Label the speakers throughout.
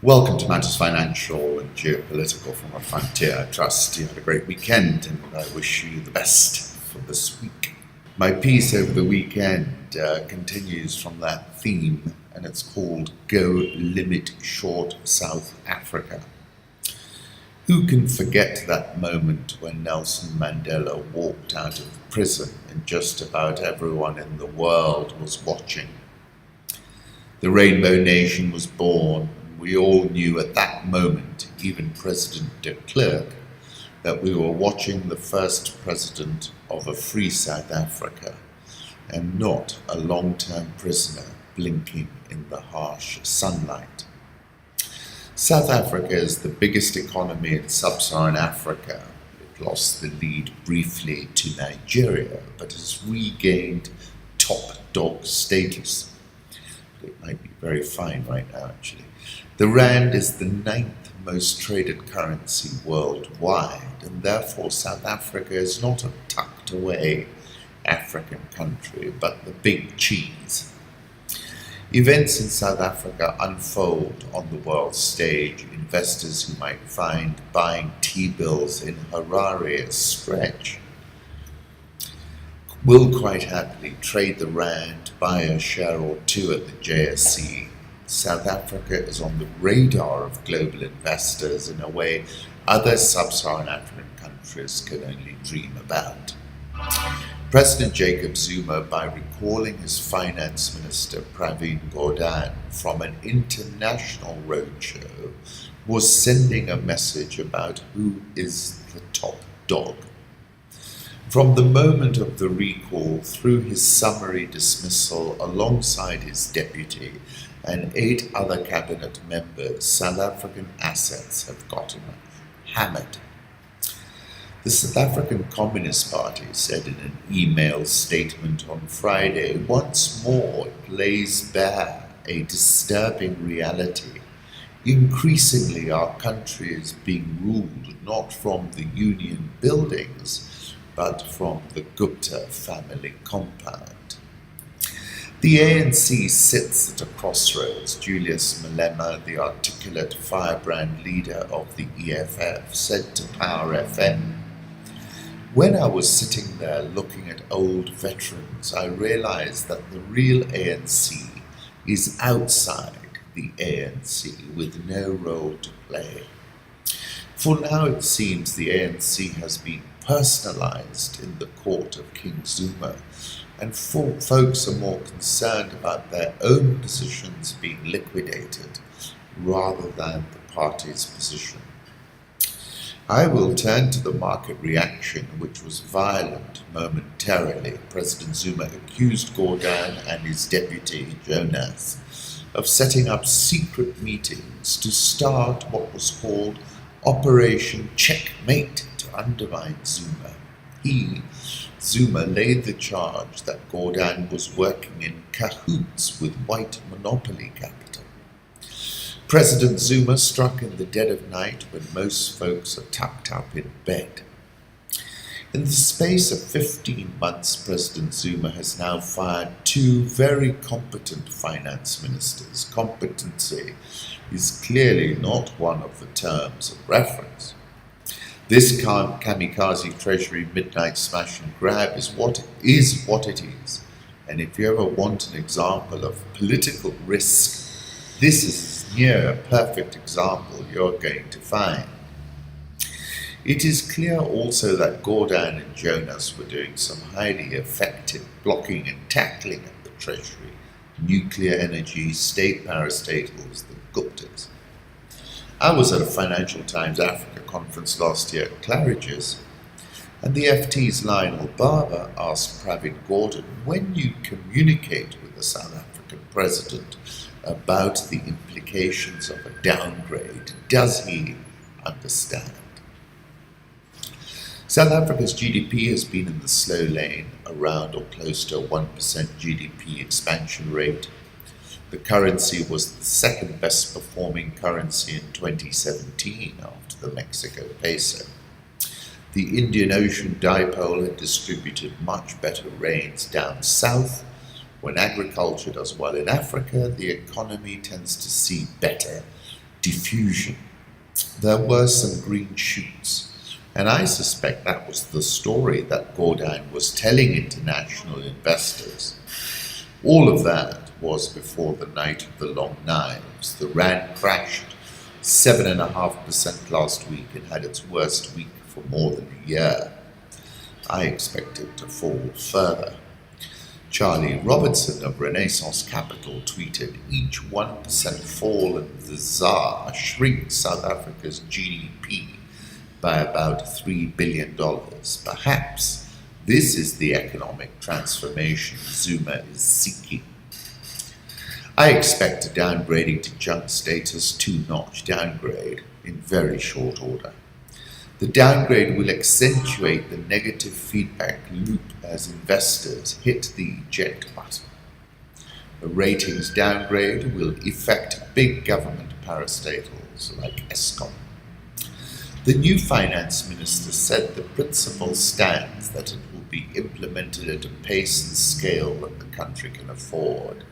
Speaker 1: Welcome to Matters Financial and Geopolitical from a Frontier. I trust you had a great weekend and I wish you the best for this week. My piece over the weekend continues from that theme, and it's called Go Limit Short South Africa. Who can forget that moment when Nelson Mandela walked out of prison and just about everyone in the world was watching? The Rainbow Nation was born. We all knew at that moment, even President de Klerk, that we were watching the first president of a free South Africa and not a long-term prisoner blinking in the harsh sunlight. South Africa is the biggest economy in sub-Saharan Africa. It lost the lead briefly to Nigeria, but has regained top dog status. It might be very fine right now, actually. The rand is the 9th most traded currency worldwide, and therefore South Africa is not a tucked away African country, but the big cheese. Events in South Africa unfold on the world stage. Investors who might find buying T-bills in Harare a stretch will quite happily trade the rand, buy a share or two at the JSE. South Africa is on the radar of global investors in a way other sub-Saharan African countries can only dream about. President Jacob Zuma, by recalling his finance minister Pravin Gordhan from an international roadshow, was sending a message about who is the top dog. From the moment of the recall through his summary dismissal alongside his deputy and 8 other cabinet members, South African assets have gotten hammered. The South African Communist Party said in an email statement on Friday, once more it lays bare a disturbing reality. Increasingly our country is being ruled not from the Union buildings, but from the Gupta family compound. The ANC sits at a crossroads. Julius Malema, the articulate firebrand leader of the EFF, said to Power FM, "When I was sitting there looking at old veterans, I realized that the real ANC is outside the ANC with no role to play. For now it seems the ANC has been personalized in the court of King Zuma, and folks are more concerned about their own positions being liquidated rather than the party's position. I will turn to the market reaction, which was violent momentarily. President Zuma accused Gordhan and his deputy, Jonas, of setting up secret meetings to start what was called Operation Checkmate to undermine Zuma. Zuma laid the charge that Gordhan was working in cahoots with white monopoly capital. President Zuma struck in the dead of night when most folks are tucked up in bed. In the space of 15 months, President Zuma has now fired 2 very competent finance ministers. Competency is clearly not one of the terms of reference. This kamikaze treasury midnight smash and grab is what it is. And if you ever want an example of political risk, this is near a perfect example you're going to find. It is clear also that Gordhan and Jonas were doing some highly effective blocking and tackling at the treasury, nuclear energy, state parastatals, the Guptas. I was at a Financial Times Africa conference last year at Claridge's, and the FT's Lionel Barber asked Pravin Gordhan, when you communicate with the South African president about the implications of a downgrade, does he understand? South Africa's GDP has been in the slow lane, around or close to a 1% GDP expansion rate. The currency was the second best performing currency in 2017 after the Mexico peso. The Indian Ocean dipole had distributed much better rains down south. When agriculture does well in Africa, the economy tends to see better diffusion. There were some green shoots, and I suspect that was the story that Gordon was telling international investors. All of that was before the night of the long knives. The rand crashed 7.5% last week and had its worst week for more than a year. I expect it to fall further. Charlie Robertson of Renaissance Capital tweeted, each 1% fall in the ZAR shrinks South Africa's GDP by about $3 billion. Perhaps this is the economic transformation Zuma is seeking. I expect a downgrading to junk status 2-notch downgrade in very short order. The downgrade will accentuate the negative feedback loop as investors hit the eject button. A ratings downgrade will affect big government parastatals like Eskom. The new finance minister said the principle stands that it will be implemented at a pace and scale that the country can afford.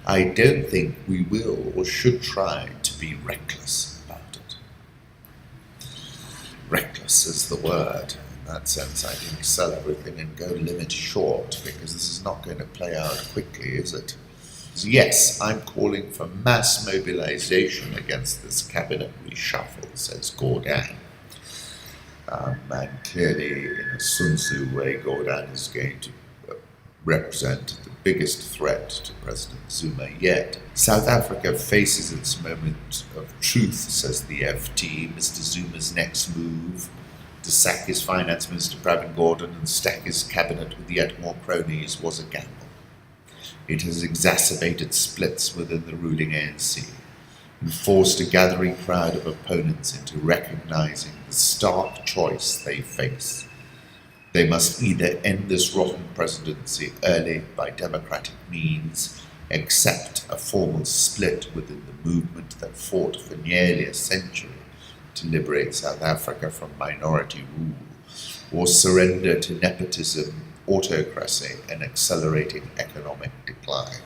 Speaker 1: I don't think we will or should try to be reckless about it. Reckless is the word. In that sense, I think sell everything and go limit short, because this is not going to play out quickly, is it? Yes, I'm calling for mass mobilization against this cabinet reshuffle, says Gordon. And clearly, in a Sun Tzu way, Gordon is going to represent the biggest threat to President Zuma yet. South Africa faces its moment of truth, says the FT. Mr Zuma's next move to sack his finance minister Pravin Gordhan and stack his cabinet with yet more cronies was a gamble. It has exacerbated splits within the ruling ANC and forced a gathering crowd of opponents into recognizing the stark choice they face. They must either end this rotten presidency early by democratic means, accept a formal split within the movement that fought for nearly a century to liberate South Africa from minority rule, or surrender to nepotism, autocracy, and accelerating economic decline.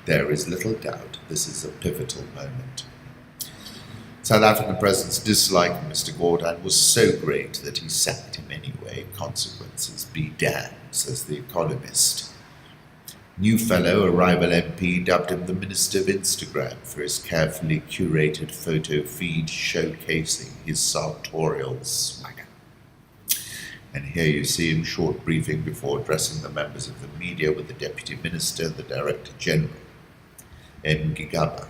Speaker 1: There is little doubt this is a pivotal moment. South African President's dislike of Mr Gordhan was so great that he sacked him anyway. Consequences be damned, says The Economist. New fellow, a rival MP, dubbed him the Minister of Instagram for his carefully curated photo feed showcasing his sartorial swagger. And here you see him short briefing before addressing the members of the media with the Deputy Minister and the Director General, M. Gigaba.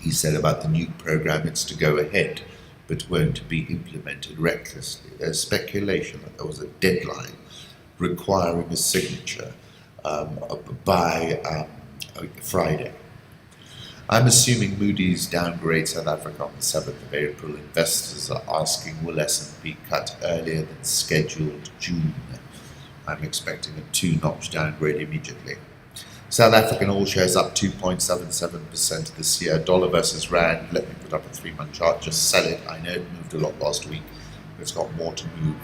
Speaker 1: He said about the Nuke program, it's to go ahead, but won't be implemented recklessly. There's speculation that there was a deadline requiring a signature by Friday. I'm assuming Moody's downgrade South Africa on the 7th of April. Investors are asking, will S&P cut earlier than scheduled June? I'm expecting a 2-notch downgrade immediately. South African all shares up 2.77% this year. Dollar versus rand. Let me put up a 3-month chart. Just sell it. I know it moved a lot last week, but it's got more to move.